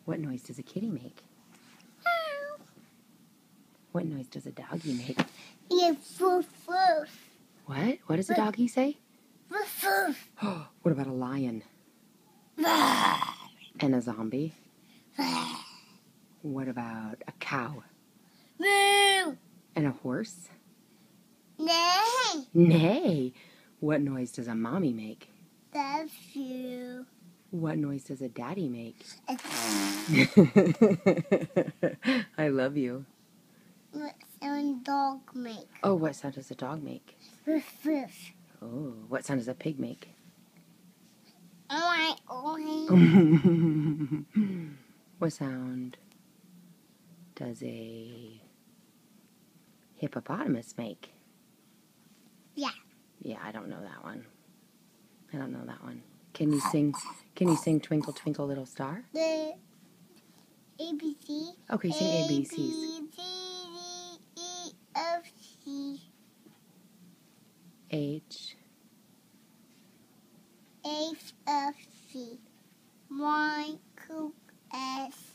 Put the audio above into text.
What noise does a kitty make? What noise does a doggy make? Woof, woof. What? What does a doggy say? Woof, woof. What about a lion? And a zombie? What about a cow? Moo. And a horse? Nay. Neigh. What noise does a mommy make? That's you. What noise does a daddy make? I love you. What sound dog make? Oh, what sound does a dog make? Woof, woof. Oh, what sound does a pig make? Oink, oink. What sound does a hippopotamus make? Yeah. Yeah, I don't know that one. I don't know that one. Can you sing Twinkle Twinkle Little Star? The ABC. Okay, sing ABCs. A, B, C, D, E, F, C. H. H, F, C. Y, Q, S.